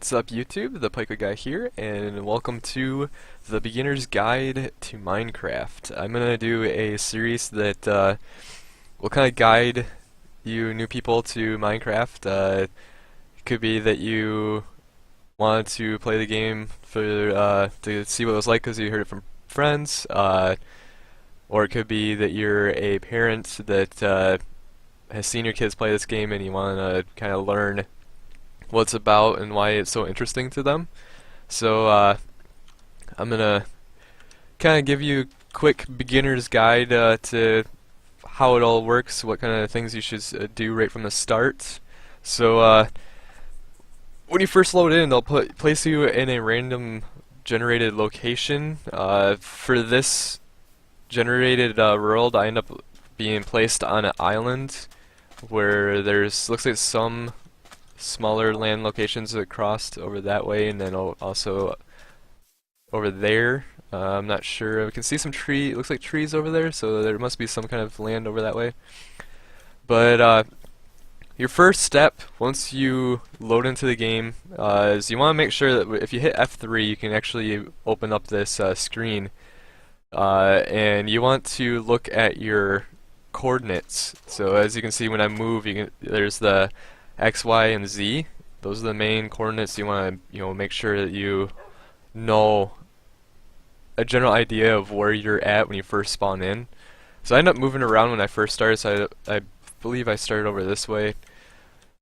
What's up YouTube, the Pico Guy here, and welcome to the Beginner's Guide to Minecraft. I'm going to do a series that will kind of guide you new people to Minecraft. It could be that you wanted to play the game for to see what it was like because you heard it from friends, or it could be that you're a parent that has seen your kids play this game and you want to kind of learn what it's about and why it's so interesting to them. So I'm gonna kind of give you a quick beginner's guide to how it all works, what kind of things you should do right from the start. So when you first load in, they'll place you in a random generated location. For this generated world, I end up being placed on an island where there's looks like some smaller land locations across over that way, and then also over there. I'm not sure. We can see some tree. It looks like trees over there, so there must be some kind of land over that way. But your first step, once you load into the game, is you want to make sure that if you hit F3, you can actually open up this screen, and you want to look at your coordinates. So as you can see, when I move, there's the X, Y, and Z. Those are the main coordinates you want to, make sure that you know a general idea of where you're at when you first spawn in. So I end up moving around when I first started. So I believe I started over this way.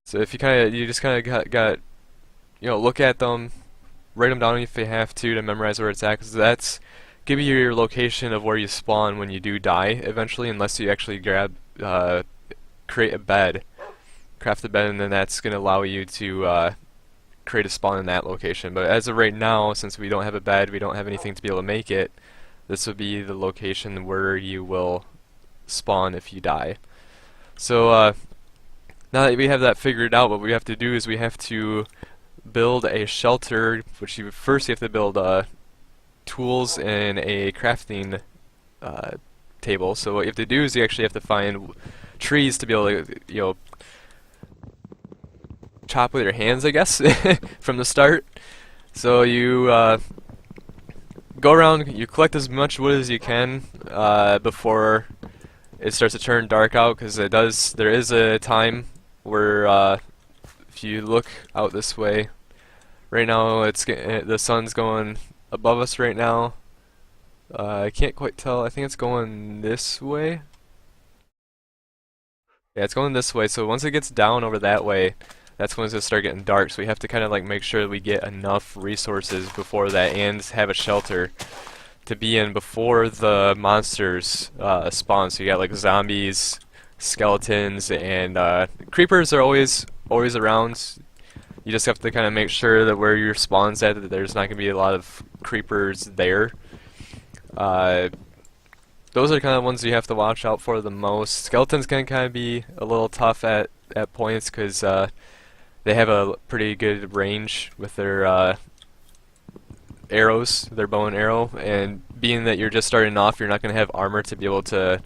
So if you just kind of got look at them, write them down if you have to memorize where it's at, because that's give you your location of where you spawn when you do die eventually, unless you actually create a bed. Craft the bed, and then that's going to allow you to create a spawn in that location. But as of right now, since we don't have a bed, we don't have anything to be able to make it, this would be the location where you will spawn if you die. So now that we have that figured out, what we have to do is we have to build a shelter, which you have to build tools and a crafting table. So what you have to do is you actually have to find trees to be able to chop with your hands, I guess, from the start. So you go around, you collect as much wood as you can before it starts to turn dark out, because there is a time where if you look out this way, right now the sun's going above us right now. I can't quite tell. I think it's going this way. Yeah, it's going this way. So once it gets down over that way, that's when it's going to start getting dark. So we have to kind of make sure that we get enough resources before that and have a shelter to be in before the monsters spawn. So you got zombies, skeletons, and creepers are always around. You just have to kind of make sure that where your spawn's at, that there's not going to be a lot of creepers there. Those are kind of ones you have to watch out for the most. Skeletons can kind of be a little tough at points because they have a pretty good range with their arrows, their bow and arrow, and being that you're just starting off, you're not going to have armor to be able to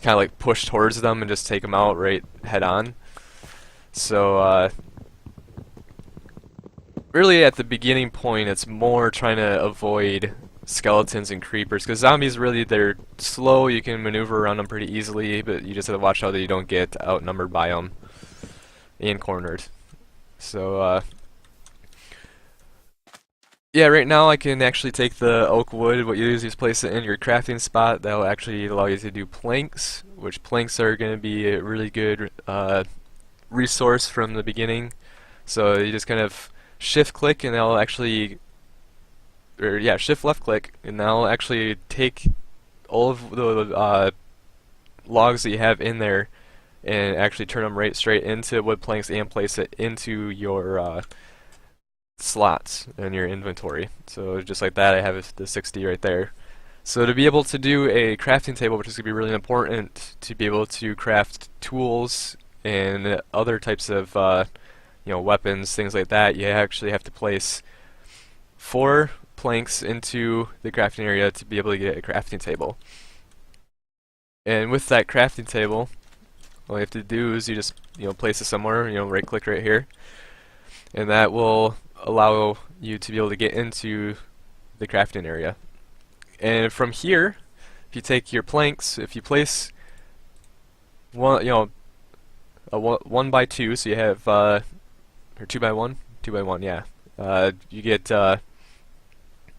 kind of push towards them and just take them out right head on. So really at the beginning point, it's more trying to avoid skeletons and creepers, because zombies they're slow. You can maneuver around them pretty easily, but you just have to watch out that you don't get outnumbered by them and cornered. So yeah, right now I can actually take the oak wood. What you do is you just place it in your crafting spot. That will actually allow you to do planks, which planks are going to be a really good resource from the beginning. So you just kind of shift click and that'll actually, or yeah, shift left click, and that'll actually take all of the logs that you have in there and actually turn them right straight into wood planks and place it into your slots in your inventory. So just like that, I have the 60 right there. So to be able to do a crafting table, which is going to be really important to be able to craft tools and other types of weapons, things like that, you actually have to place 4 planks into the crafting area to be able to get a crafting table. And with that crafting table, all you have to do is you just place it somewhere, right click right here, and that will allow you to be able to get into the crafting area. And from here, if you take your planks, if you place one, a 1 by 2, so you have or 2 by 1, 2 by 1, yeah. You get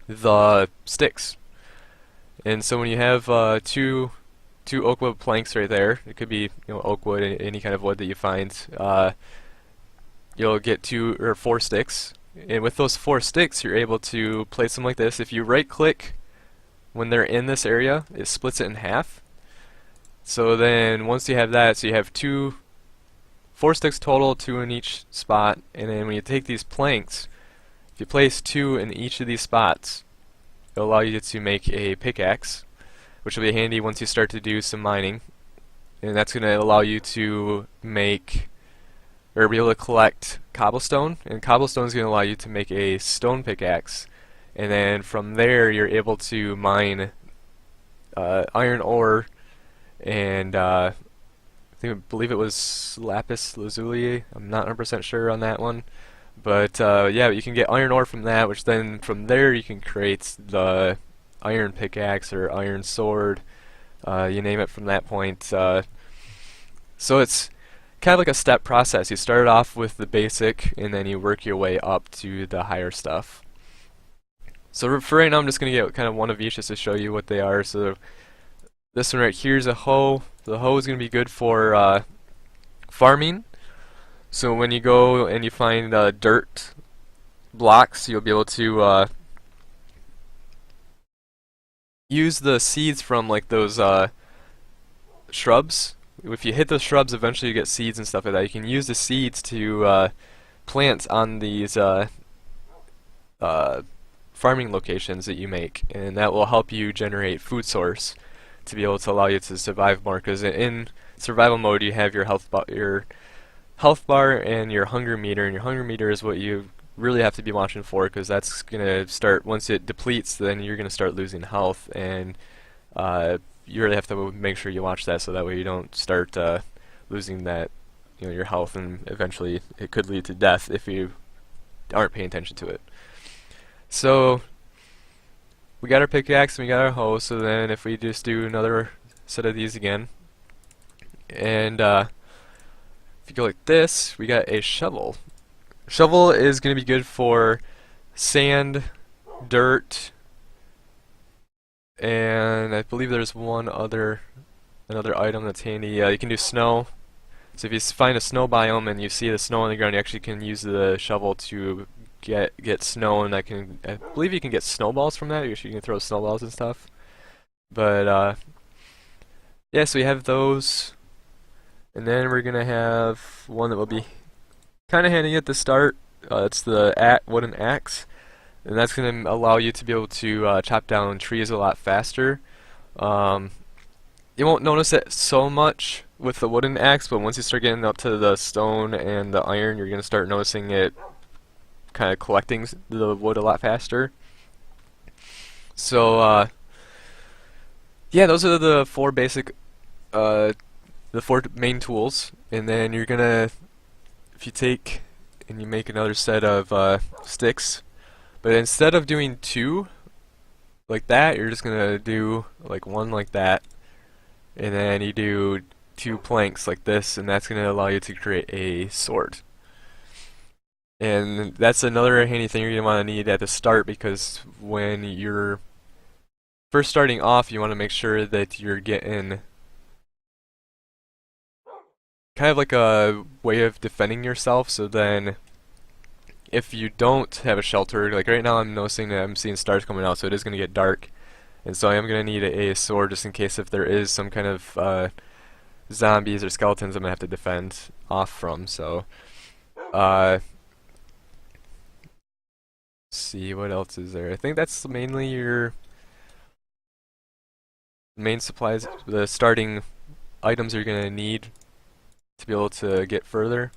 the sticks, and so when you have two oak wood planks right there, it could be oak wood, any kind of wood that you find. You'll get 2 or 4 sticks, and with those 4 sticks, you're able to place them like this. If you right-click when they're in this area, it splits it in half. So then once you have that, so you have 4 sticks total, 2 in each spot, and then when you take these planks, if you place 2 in each of these spots, it'll allow you to make a pickaxe, which will be handy once you start to do some mining, and that's going to allow you to make or be able to collect cobblestone, and cobblestone is going to allow you to make a stone pickaxe, and then from there you're able to mine iron ore and I believe it was lapis lazuli. I'm not 100% sure on that one, but yeah, you can get iron ore from that, which then from there you can create the iron pickaxe or iron sword, you name it from that point. So it's kind of like a step process. You start off with the basic, and then you work your way up to the higher stuff. So for right now, I'm just going to get kind of one of each just to show you what they are. So this one right here is a hoe. The hoe is going to be good for farming. So when you go and you find dirt blocks, you'll be able to use the seeds from like those shrubs. If you hit those shrubs, eventually you get seeds and stuff like that. You can use the seeds to plant on these farming locations that you make, and that will help you generate food source to be able to allow you to survive more. Because in survival mode, you have your health bar and your hunger meter, and your hunger meter is what you really have to be watching for, because that's gonna start once it depletes. Then you're gonna start losing health, and you really have to make sure you watch that, so that way you don't start losing that, your health, and eventually it could lead to death if you aren't paying attention to it. So we got our pickaxe and we got our hoe. So then if we just do another set of these again, and if you go like this, we got a shovel. Shovel is going to be good for sand, dirt, and I believe there's another item that's handy. You can do snow. So if you find a snow biome and you see the snow on the ground, you actually can use the shovel to get snow, and I believe you can get snowballs from that. You can throw snowballs and stuff. But yeah, so we have those, and then we're gonna have one that will be kind of handy at the start. It's the wooden axe, and that's gonna allow you to be able to chop down trees a lot faster. You won't notice it so much with the wooden axe, but once you start getting up to the stone and the iron, you're gonna start noticing it kind of collecting the wood a lot faster. So yeah, those are the 4 basic the 4 main tools, and then you're gonna, if you take and you make another set of sticks, but instead of doing 2 like that, you're just gonna do like 1 like that, and then you do 2 planks like this, and that's gonna allow you to create a sword. And that's another handy thing you're going to want to need at the start, because when you're first starting off, you want to make sure that you're getting kind of like a way of defending yourself. So then if you don't have a shelter, like right now I'm noticing that I'm seeing stars coming out, so it is going to get dark. And so I am going to need a sword just in case if there is some kind of zombies or skeletons I'm going to have to defend off from. So see what else is there. I think that's mainly your main supplies, the starting items you're gonna need to be able to get further.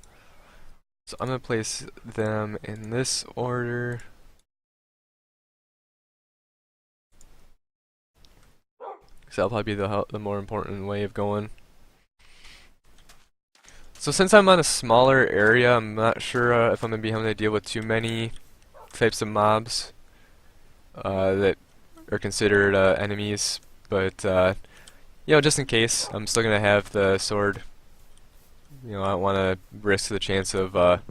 So I'm gonna place them in this order. So that'll probably be the more important way of going. So since I'm on a smaller area, I'm not sure if I'm gonna be having to deal with too many types of mobs that are considered enemies, but you know, just in case, I'm still gonna have the sword. You know, I don't want to risk the chance of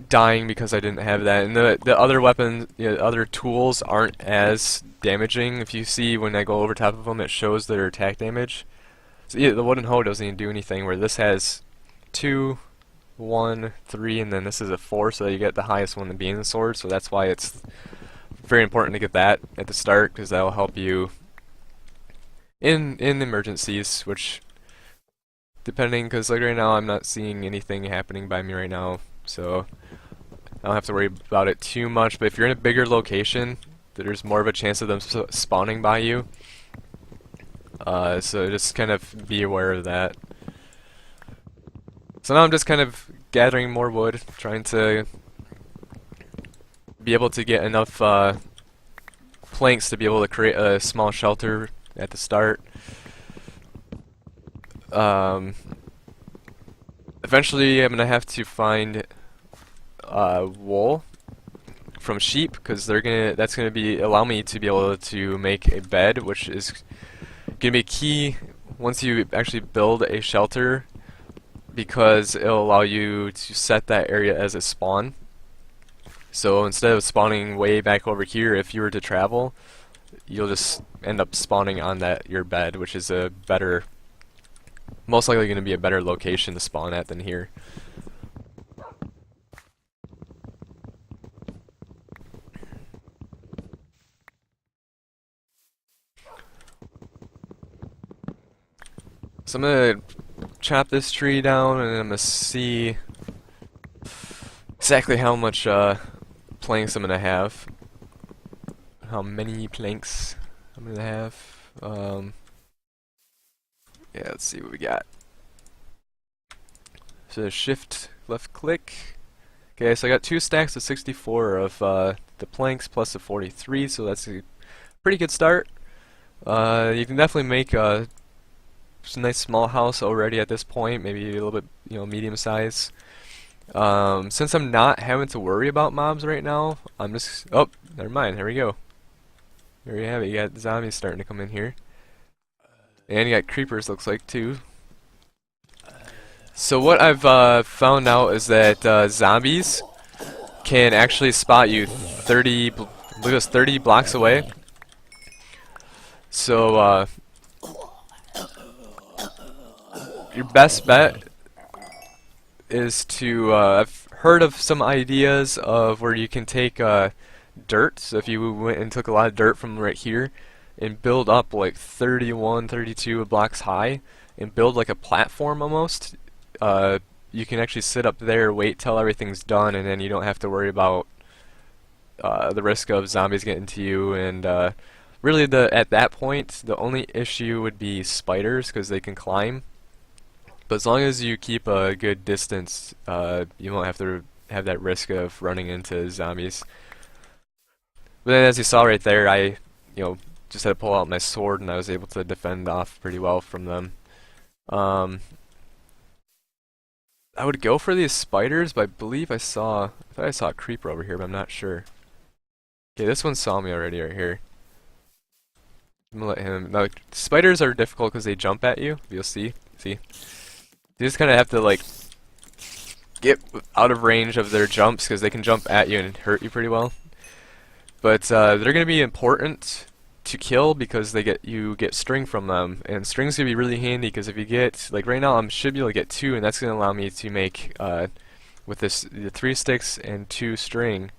dying because I didn't have that. And the other weapons, you know, other tools aren't as damaging. If you see when I go over top of them, it shows their attack damage. So yeah, the wooden hoe doesn't even do anything. Where this has 2, 1, 3, and then this is a 4, so that you get the highest one being the sword. So that's why it's very important to get that at the start, because that will help you in emergencies, which depending, because like right now I'm not seeing anything happening by me right now, so I don't have to worry about it too much. But if you're in a bigger location, there's more of a chance of them spawning by you, so just kind of be aware of that. So now I'm just kind of gathering more wood, trying to be able to get enough planks to be able to create a small shelter at the start. Eventually I'm gonna have to find wool from sheep, because that's gonna allow me to be able to make a bed, which is gonna be key once you actually build a shelter, because it'll allow you to set that area as a spawn. So instead of spawning way back over here, if you were to travel, you'll just end up spawning on your bed, which is a better, most likely going to be a better location to spawn at than here. So I'm going to chop this tree down, and I'm going to see exactly how much planks I'm going to have. How many planks I'm going to have. Yeah, let's see what we got. So shift left click. Okay, so I got 2 stacks of 64 of the planks plus the 43, so that's a pretty good start. You can definitely make a nice small house already at this point, maybe a little bit, you know, medium size. Since I'm not having to worry about mobs right now, I'm just, oh, never mind, here we go. There you have it, you got zombies starting to come in here. And you got creepers, looks like, too. So what I've found out is that zombies can actually spot you 30 blocks away. So your best bet is to, I've heard of some ideas of where you can take dirt. So if you went and took a lot of dirt from right here and build up like 31, 32 blocks high and build like a platform almost, you can actually sit up there, wait till everything's done, and then you don't have to worry about the risk of zombies getting to you. And really, at that point, the only issue would be spiders, because they can climb. But as long as you keep a good distance, you won't have to have that risk of running into zombies. But then, as you saw right there, I, just had to pull out my sword, and I was able to defend off pretty well from them. I would go for these spiders, but I believe I thought I saw a creeper over here, but I'm not sure. Okay, this one saw me already right here. I'm gonna let him. Now, spiders are difficult because they jump at you. You'll see. See? You just kind of have to, like, get out of range of their jumps, because they can jump at you and hurt you pretty well. But they're going to be important to kill, because you get string from them, and string's going to be really handy, because if you get, like right now I should be able to get 2, and that's going to allow me to make, with the 3 sticks and 2 string,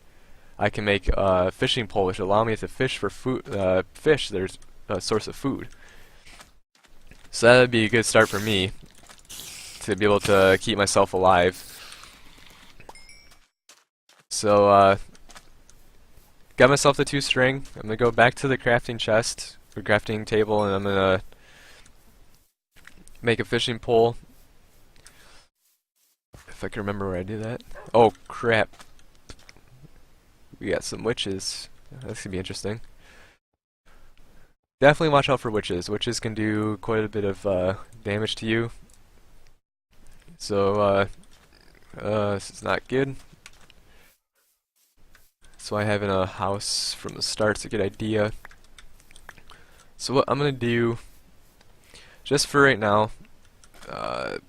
I can make a fishing pole, which will allow me to fish for food, there's a source of food. So that would be a good start for me, to be able to keep myself alive. So, got myself the 2 string. I'm gonna go back to the crafting chest, or crafting table, and I'm gonna make a fishing pole. If I can remember where I do that. Oh crap! We got some witches. That's gonna be interesting. Definitely watch out for witches. Witches can do quite a bit of damage to you. So this is not good. So I having a house from the start's a good idea. So what I'm gonna do, just for right now, uh,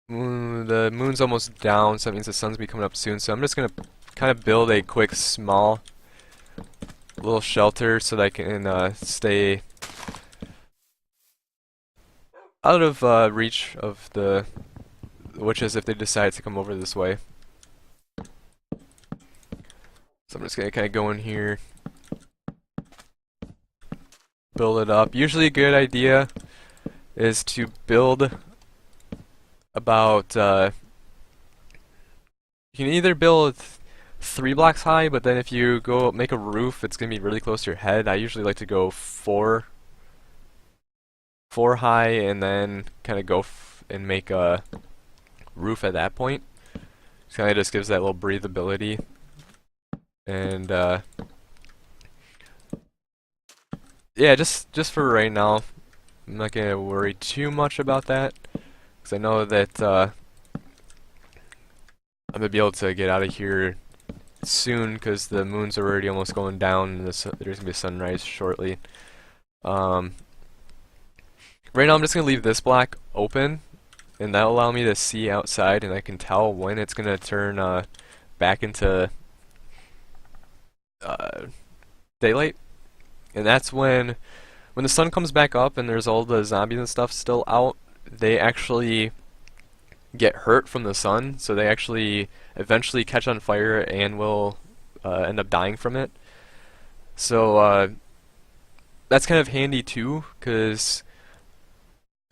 the moon's almost down, so that means the sun's be coming up soon. So I'm just gonna kind of build a quick, small, little shelter so that I can stay out of reach of the witches if they decide to come over this way. So I'm just gonna kind of go in here, build it up. Usually a good idea is to build about, you can either build 3 blocks high, but then if you go make a roof, it's gonna be really close to your head. I usually like to go 4 high and then kind of go and make a roof at that point. Kind of just gives that little breathability. And yeah, just for right now, I'm not gonna worry too much about that, because I know that I'm gonna be able to get out of here soon, because the moon's already almost going down, and there's gonna be a sunrise shortly. Right now I'm just gonna leave this block open, and that'll allow me to see outside, and I can tell when it's gonna turn back into daylight. And that's when the sun comes back up and there's all the zombies and stuff still out, they actually get hurt from the sun, so they actually eventually catch on fire and will end up dying from it. So that's kind of handy too, because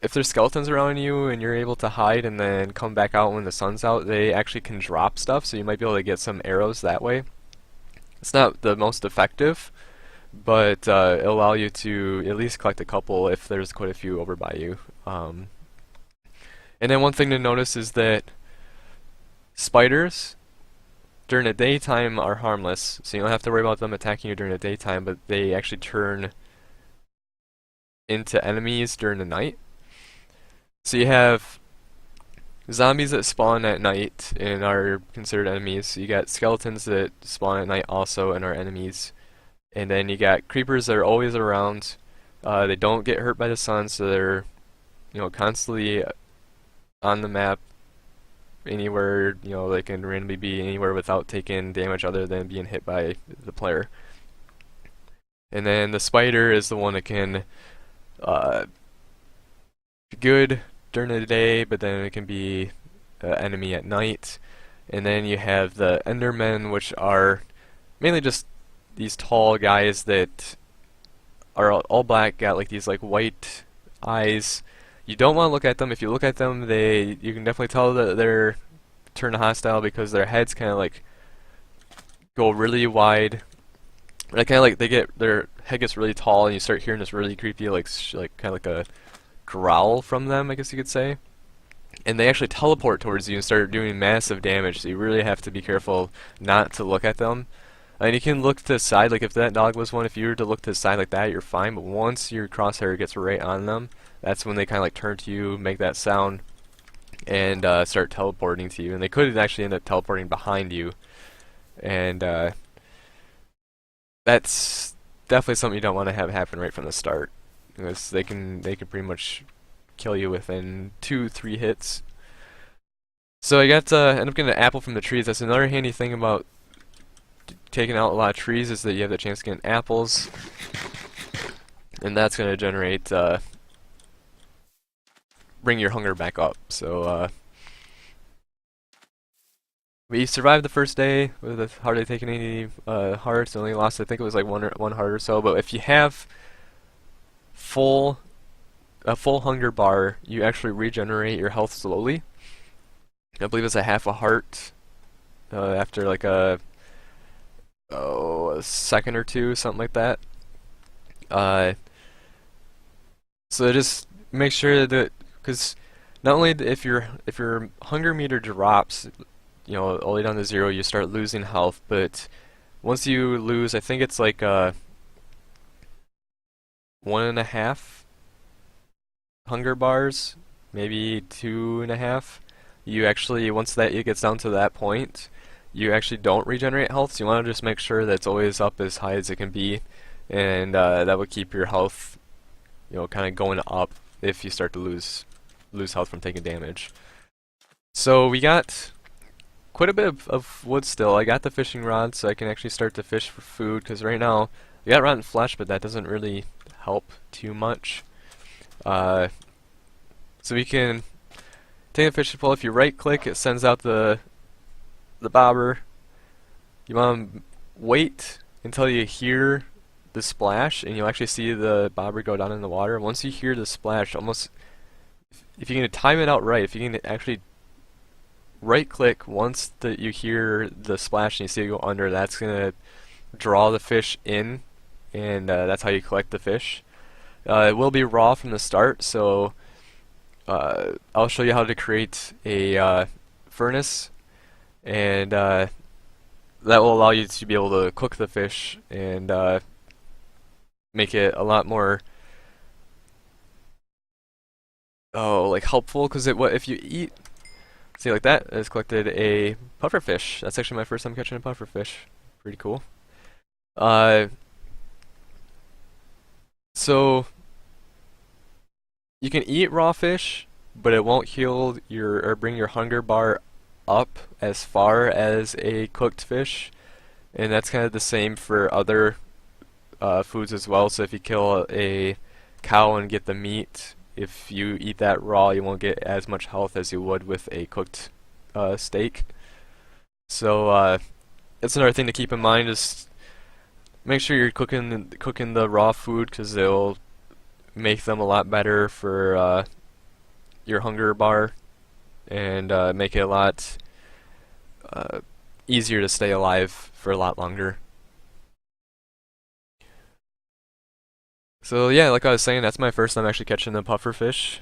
if there's skeletons around you and you're able to hide and then come back out when the sun's out, they actually can drop stuff, so you might be able to get some arrows that way. It's not the most effective, but it'll allow you to at least collect a couple if there's quite a few over by you. And then one thing to notice is that spiders during the daytime are harmless, so you don't have to worry about them attacking you during the daytime, but they actually turn into enemies during the night. So you have zombies that spawn at night and are considered enemies. You got skeletons that spawn at night also and are enemies. And then you got creepers that are always around. They don't get hurt by the sun, so they're, constantly on the map anywhere. They can randomly be anywhere without taking damage other than being hit by the player. And then the spider is the one that can be good during the day, but then it can be an enemy at night. And then you have the Endermen, which are mainly just these tall guys that are all black, got like these white eyes. You don't want to look at them. If you look at them, you can definitely tell that they're turned hostile, because their heads kind of go really wide. Like their head gets really tall, and you start hearing this really creepy kind of like a growl from them, I guess you could say. And they actually teleport towards you and start doing massive damage, so you really have to be careful not to look at them. And you can look to the side, like if that dog was one, if you were to look to the side like that, you're fine, but once your crosshair gets right on them, that's when they kind of turn to you, make that sound, and start teleporting to you. And they could actually end up teleporting behind you. And that's definitely something you don't want to have happen right from the start, because they can pretty much kill you within 2-3 hits. So I got end up getting an apple from the trees. That's another handy thing about taking out a lot of trees, is that you have the chance to get apples, and that's going to generate bring your hunger back up. So we survived the first day with hardly taking any hearts. Only lost, I think it was like one heart or so. But if you have a full hunger bar, you actually regenerate your health slowly. I believe it's a half a heart after like a second or two, something like that. So just make sure that, because not only if your hunger meter drops, all the way down to 0, you start losing health, but once you lose, I think it's like 1.5 hunger bars, maybe 2.5. You actually, once it gets down to that point, you actually don't regenerate health, so you want to just make sure that it's always up as high as it can be, and that will keep your health, kind of going up if you start to lose health from taking damage. So we got quite a bit of wood still. I got the fishing rod, so I can actually start to fish for food, because right now we got rotten flesh, but that doesn't really help too much. So we can take a fishing pole. If you right click, it sends out the bobber. You want to wait until you hear the splash, and you'll actually see the bobber go down in the water. Once you hear the splash, almost, if you can time it out right, if you can actually right click once that you hear the splash and you see it go under, that's gonna draw the fish in, and that's how you collect the fish. It will be raw from the start, so I'll show you how to create a furnace, and that will allow you to be able to cook the fish and make it a lot more like helpful, because if you eat, see, like that, I just collected a pufferfish. That's actually my first time catching a pufferfish. Pretty cool. So you can eat raw fish, but it won't heal or bring your hunger bar up as far as a cooked fish, and that's kind of the same for other foods as well. So if you kill a cow and get the meat, if you eat that raw, you won't get as much health as you would with a cooked steak. So that's another thing to keep in mind, is make sure you're cooking the raw food, because it'll make them a lot better for your hunger bar, and make it a lot easier to stay alive for a lot longer. So yeah, like I was saying, that's my first time actually catching a pufferfish.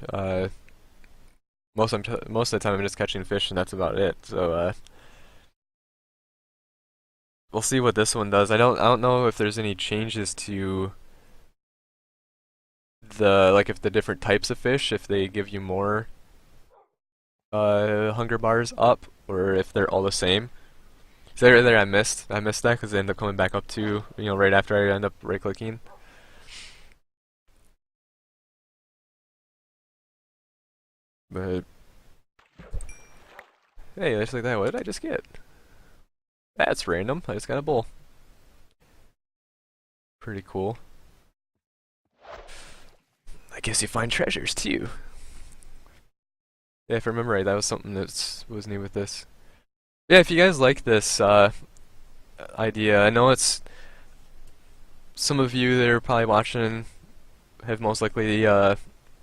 Most of the time I'm just catching fish, and that's about it. So we'll see what this one does. I don't know if there's any changes to if the different types of fish, if they give you more hunger bars up, or if they're all the same. So there I missed that, because they end up coming back up to, right after I end up right clicking. But hey, just like that, what did I just get? That's random. I just got a bull. Pretty cool. I guess you find treasures too. Yeah, if I remember right, that was something that was new with this. Yeah, if you guys like this idea, I know it's some of you that are probably watching have most likely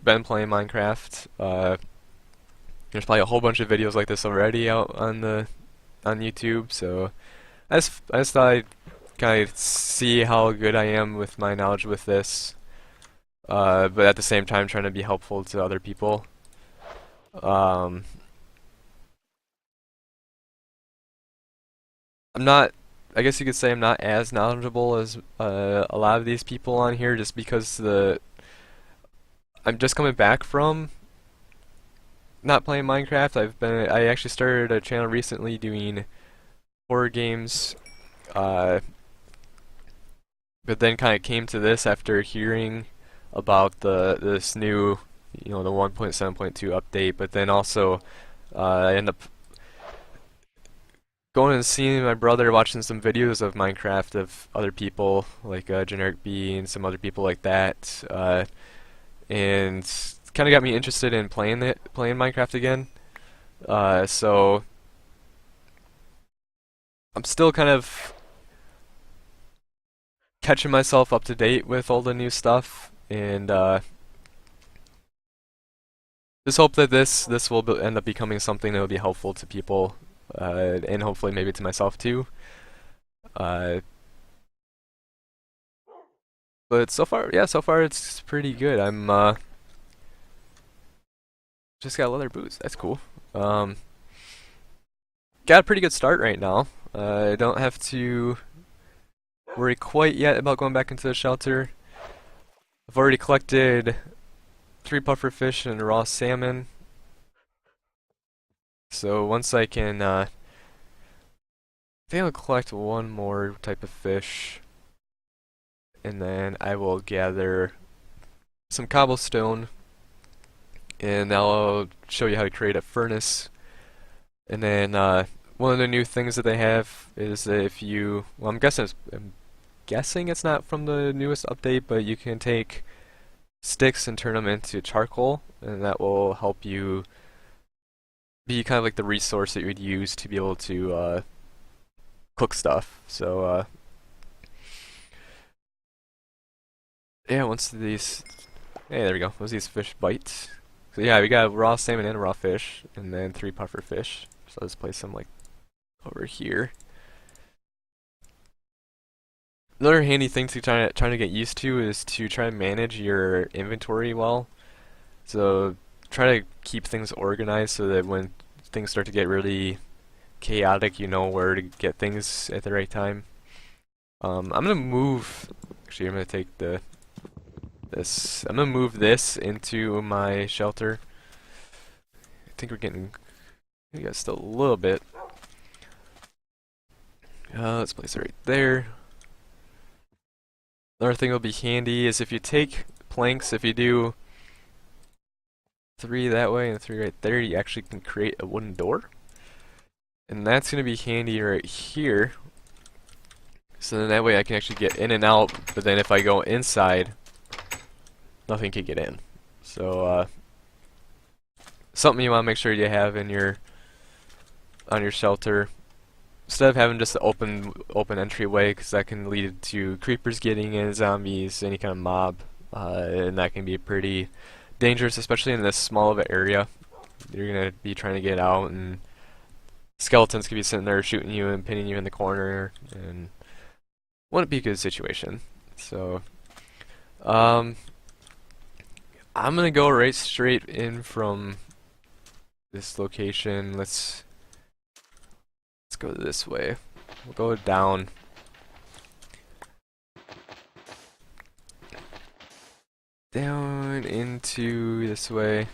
been playing Minecraft. There's probably a whole bunch of videos like this already out on YouTube, so I just thought I'd kind of see how good I am with my knowledge with this, but at the same time trying to be helpful to other people. I'm not, I guess you could say I'm not as knowledgeable as a lot of these people on here, just because I'm just coming back from not playing Minecraft. I actually started a channel recently doing horror games, but then kind of came to this after hearing about this new, the 1.7.2 update. But then also I ended up going and seeing my brother, watching some videos of Minecraft of other people like Generic B and some other people like that, and kind of got me interested in playing Minecraft again. So I'm still kind of catching myself up to date with all the new stuff, and just hope that this will end up becoming something that will be helpful to people, and hopefully maybe to myself too. But so far it's pretty good. I'm just got leather boots. That's cool. Got a pretty good start right now. I don't have to worry quite yet about going back into the shelter. I've already collected 3 pufferfish and raw salmon. So once I can think I'll collect one more type of fish, and then I will gather some cobblestone, and I'll show you how to create a furnace. And then one of the new things that they have is that if you, well, I'm guessing it's not from the newest update, but you can take sticks and turn them into charcoal, and that will help you be kind of like the resource that you would use to be able to cook stuff. So yeah, once these, hey, there we go. Once these fish bite, so yeah, we got raw salmon and raw fish, and then 3 puffer fish. So let's place them like over here. Another handy thing to trying to get used to is to try to manage your inventory well. So try to keep things organized so that when things start to get really chaotic, you know where to get things at the right time. I'm gonna move. Actually, I'm gonna take this. I'm gonna move this into my shelter. I think we're getting. We got still a little bit. Let's place it right there. Another thing that'll be handy is if you take planks, if you do 3 that way and 3 right there, you actually can create a wooden door. And that's going to be handy right here. So then that way I can actually get in and out, but then if I go inside, nothing can get in. So something you want to make sure you have in your on your shelter. Instead of having just an open entryway, because that can lead to creepers getting in, zombies, any kind of mob, and that can be pretty dangerous, especially in this small of an area. You're gonna be trying to get out, and skeletons could be sitting there shooting you and pinning you in the corner, and wouldn't be a good situation. So, I'm gonna go right straight in from this location. Let's go this way. We'll go down. Down into this way.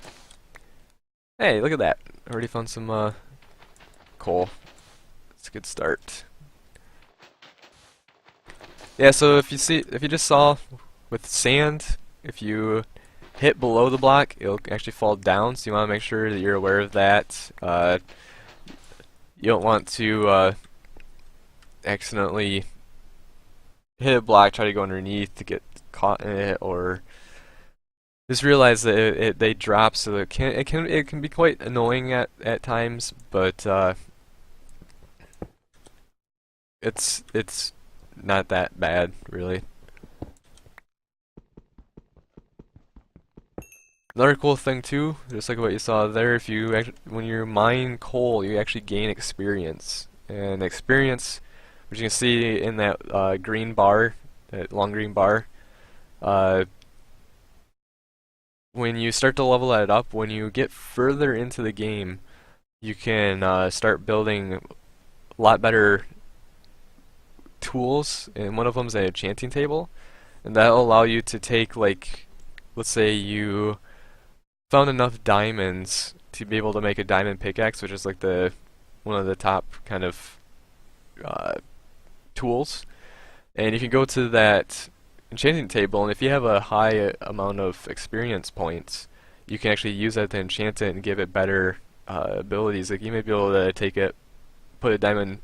Hey, look at that. Already found some coal. That's a good start. Yeah, so if you just saw with sand, if you hit below the block, it'll actually fall down, so you want to make sure that you're aware of that. You don't want to accidentally hit a block, try to go underneath to get caught in it, or just realize that they drop, so it can be quite annoying at times, but it's not that bad really. Another cool thing too, just like what you saw there, if you when you mine coal, you actually gain experience. And experience, which you can see in that green bar, that long green bar, when you start to level that up, when you get further into the game, you can start building a lot better tools, and one of them is an enchanting table, and that'll allow you to take, like, let's say you found enough diamonds to be able to make a diamond pickaxe, which is like one of the top kind of tools. And you can go to that enchanting table, and if you have a high amount of experience points, you can actually use that to enchant it and give it better abilities. Like you may be able to put a diamond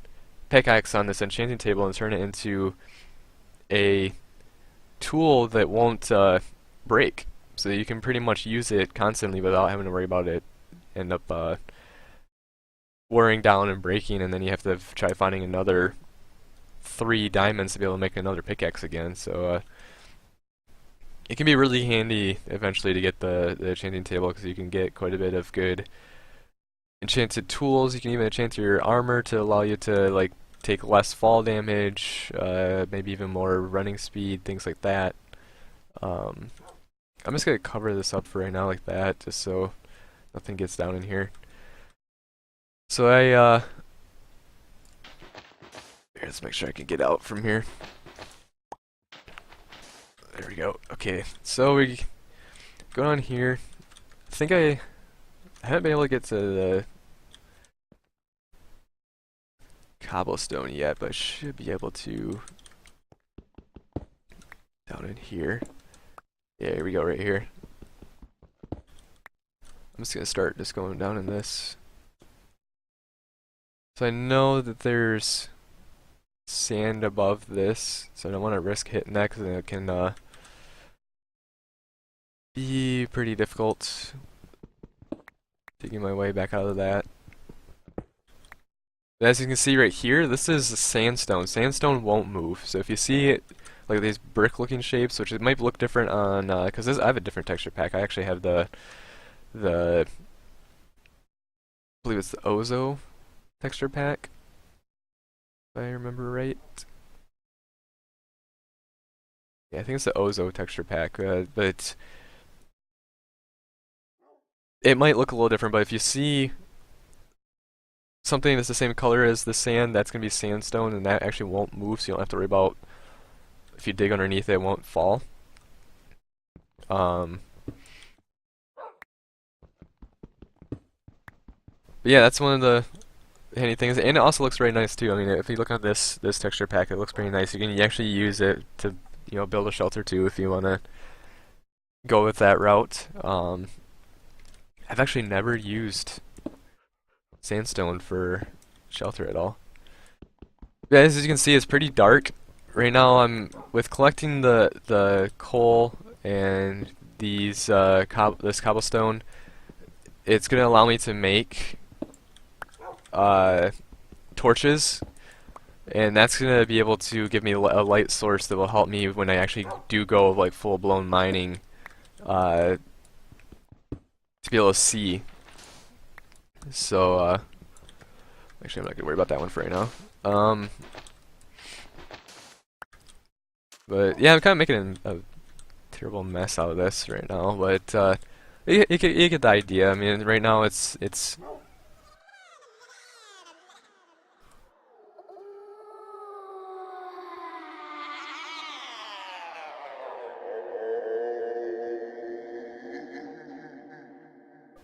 pickaxe on this enchanting table and turn it into a tool that won't break. So you can pretty much use it constantly without having to worry about it end up wearing down and breaking, and then you have to try finding another 3 diamonds to be able to make another pickaxe again. So it can be really handy eventually to get the enchanting table, because you can get quite a bit of good enchanted tools. You can even enchant your armor to allow you to like take less fall damage, maybe even more running speed, things like that. I'm just gonna cover this up for right now like that, just so nothing gets down in here. So here, let's make sure I can get out from here. There we go. Okay, so we go down here. I think I haven't been able to get to the cobblestone yet, but I should be able to down in here. Yeah, here we go, right here. I'm just gonna start just going down in this. So I know that there's sand above this, so I don't want to risk hitting that because it can be pretty difficult digging my way back out of that. But as you can see right here, this is sandstone. Sandstone won't move, so if you see it like these brick-looking shapes, which it might look different on, because I have a different texture pack. I actually have the I believe it's the Ozo texture pack, if I remember right. Yeah, I think it's the Ozo texture pack, but it might look a little different. But if you see something that's the same color as the sand, that's going to be sandstone, and that actually won't move, so you don't have to worry about if you dig underneath it, it won't fall. But yeah, that's one of the handy things, and it also looks very nice too. I mean, if you look at this texture pack, it looks pretty nice. You can actually use it to, you know, build a shelter too if you want to go with that route. I've actually never used sandstone for shelter at all. Yeah, as you can see, it's pretty dark. Right now, I'm with collecting the coal and these this cobblestone. It's gonna allow me to make torches, and that's gonna be able to give me a light source that will help me when I actually do go like full-blown mining, to be able to see. So actually, I'm not gonna worry about that one for right now. But yeah, I'm kind of making a terrible mess out of this right now, but you get the idea. I mean, right now it's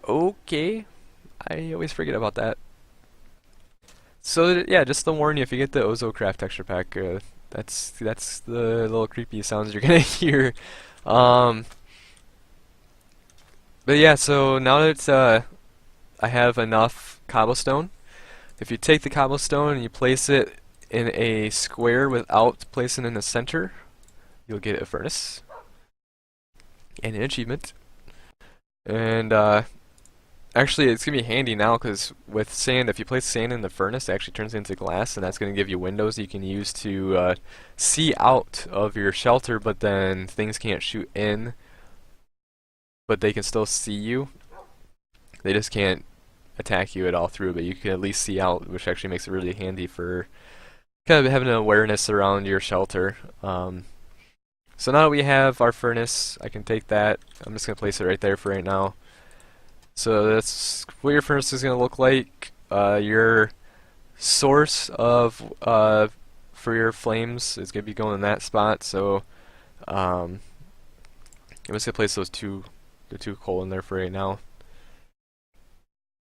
okay. I always forget about that. So yeah, just to warn you, if you get the OzoCraft texture pack, that's the little creepy sounds you're gonna hear. But yeah, so now that I have enough cobblestone, if you take the cobblestone and you place it in a square without placing it in the center, you'll get a furnace and an achievement. And actually, it's gonna be handy now because with sand, if you place sand in the furnace, it actually turns into glass, and that's gonna give you windows you can use to see out of your shelter. But then things can't shoot in, but they can still see you. They just can't attack you at all through, but you can at least see out, which actually makes it really handy for kind of having an awareness around your shelter. So now that we have our furnace, I can take that. I'm just gonna place it right there for right now. So that's what your furnace is going to look like. Your source of for your flames is going to be going in that spot. So I'm just going to place the two coal in there for right now.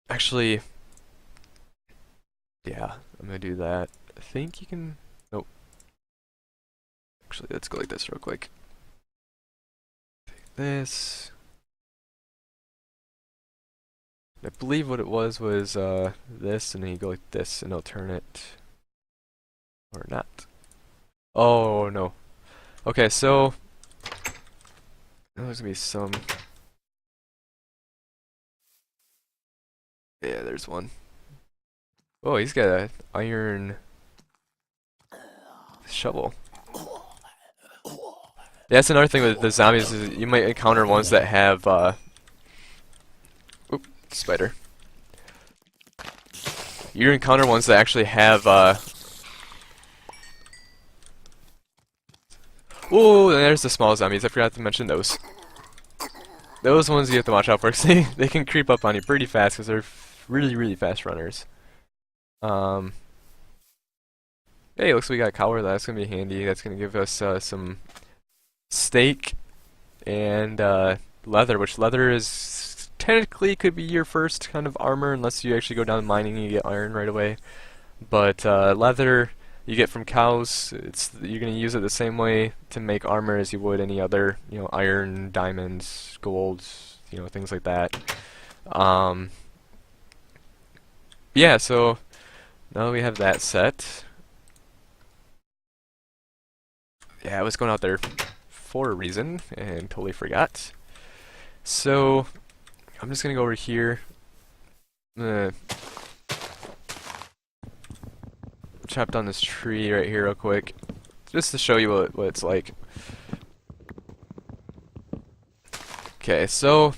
Actually, yeah, I'm going to do that. I think you can. Nope. Actually, let's go like this real quick. Take this. I believe what it was this, and then you go like this, and it'll turn it, or not. Oh no. Okay, so there's gonna be some. Yeah, there's one. Oh, he's got an iron shovel. Yeah, that's another thing with the zombies is you might encounter ones that have spider. You encounter ones that actually have oh, and there's the small zombies. I forgot to mention those. Those ones you have to watch out for because they can creep up on you pretty fast because they're really fast runners. Hey, looks like we got a cow. That's gonna be handy. That's gonna give us some steak and leather, which leather is technically could be your first kind of armor unless you actually go down mining and you get iron right away. But leather you get from cows. You're gonna use it the same way to make armor as you would any other, iron, diamonds, gold, things like that. Um, yeah, so now that we have that set, yeah, I was going out there for a reason and totally forgot. So I'm just gonna go over here. I'm gonna chop down this tree right here real quick, just to show you what it's like. Okay, so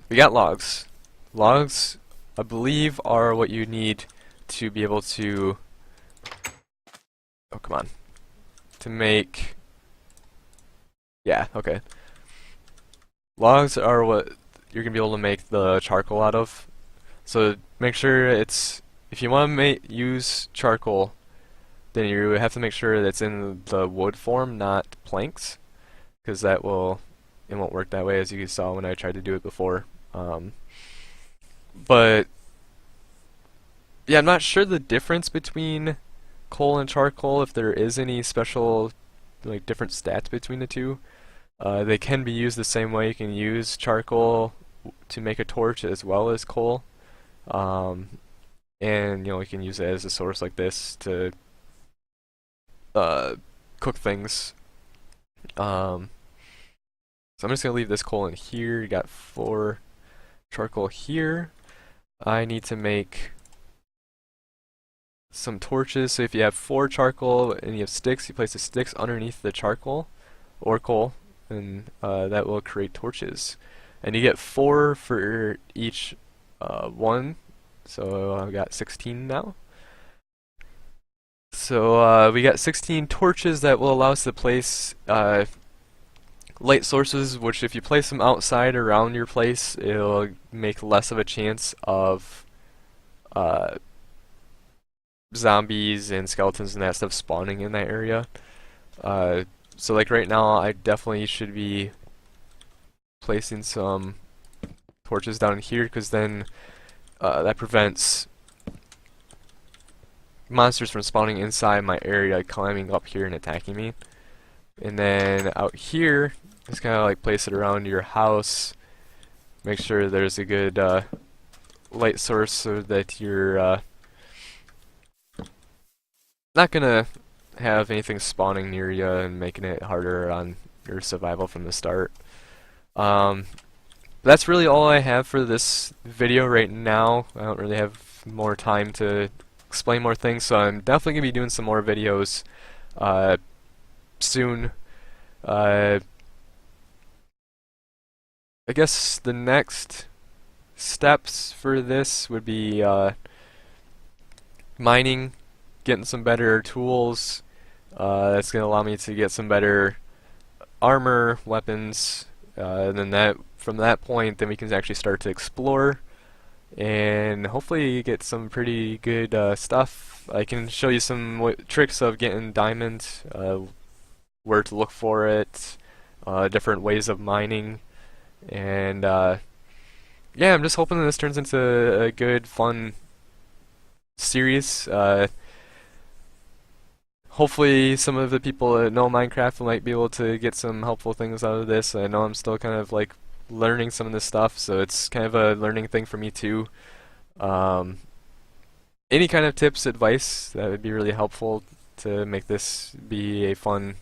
we got logs. Logs, I believe, are what you need to be able to... Oh, come on. To make... Yeah, okay. Logs are what you're going to be able to make the charcoal out of. So make sure it's... If you want to use charcoal, then you have to make sure that it's in the wood form, not planks. Because it won't work that way, as you saw when I tried to do it before. But yeah, I'm not sure the difference between coal and charcoal, if there is any special different stats between the two. They can be used the same way. You can use charcoal to make a torch as well as coal, and you can use it as a source like this to cook things. So I'm just gonna leave this coal in here. You got 4 charcoal here. I need to make some torches. So if you have 4 charcoal and you have sticks, you place the sticks underneath the charcoal or coal, and that will create torches. And you get 4 for each one. So I've got 16 now. So we got 16 torches that will allow us to place light sources, which if you place them outside around your place, it'll make less of a chance of zombies and skeletons and that stuff spawning in that area. So like right now, I definitely should be placing some torches down here, because then that prevents monsters from spawning inside my area, climbing up here and attacking me. And then out here, just kind of place it around your house. Make sure there's a good light source so that you're not gonna have anything spawning near you and making it harder on your survival from the start. That's really all I have for this video right now. I don't really have more time to explain more things, so I'm definitely gonna be doing some more videos soon. I guess the next steps for this would be mining, getting some better tools. That's going to allow me to get some better armor, weapons, and then from that point, then we can actually start to explore and hopefully get some pretty good stuff. I can show you some tricks of getting diamonds, where to look for it, different ways of mining. And yeah, I'm just hoping that this turns into a good, fun series. Hopefully some of the people that know Minecraft might be able to get some helpful things out of this. I know I'm still kind of learning some of this stuff, so it's kind of a learning thing for me too. Any kind of tips, advice, that would be really helpful to make this be a fun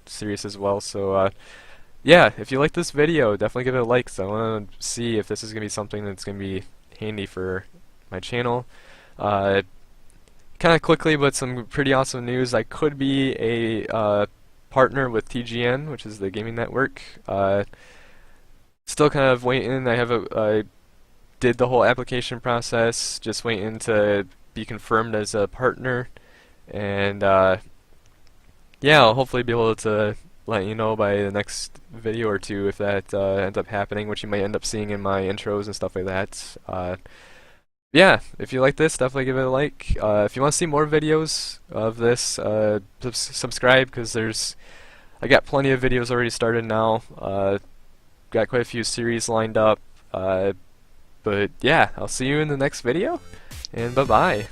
series as well. So yeah, if you like this video, definitely give it a like, so I want to see if this is going to be something that's going to be handy for my channel. Kind of quickly, but some pretty awesome news. I could be a partner with TGN, which is the gaming network. Still kind of waiting. I did the whole application process, just waiting to be confirmed as a partner. And yeah, I'll hopefully be able to let you know by the next video or two if that ends up happening, which you might end up seeing in my intros and stuff like that. Yeah, if you like this, definitely give it a like. If you want to see more videos of this, subscribe, because I got plenty of videos already started now. Got quite a few series lined up. But yeah, I'll see you in the next video, and bye-bye.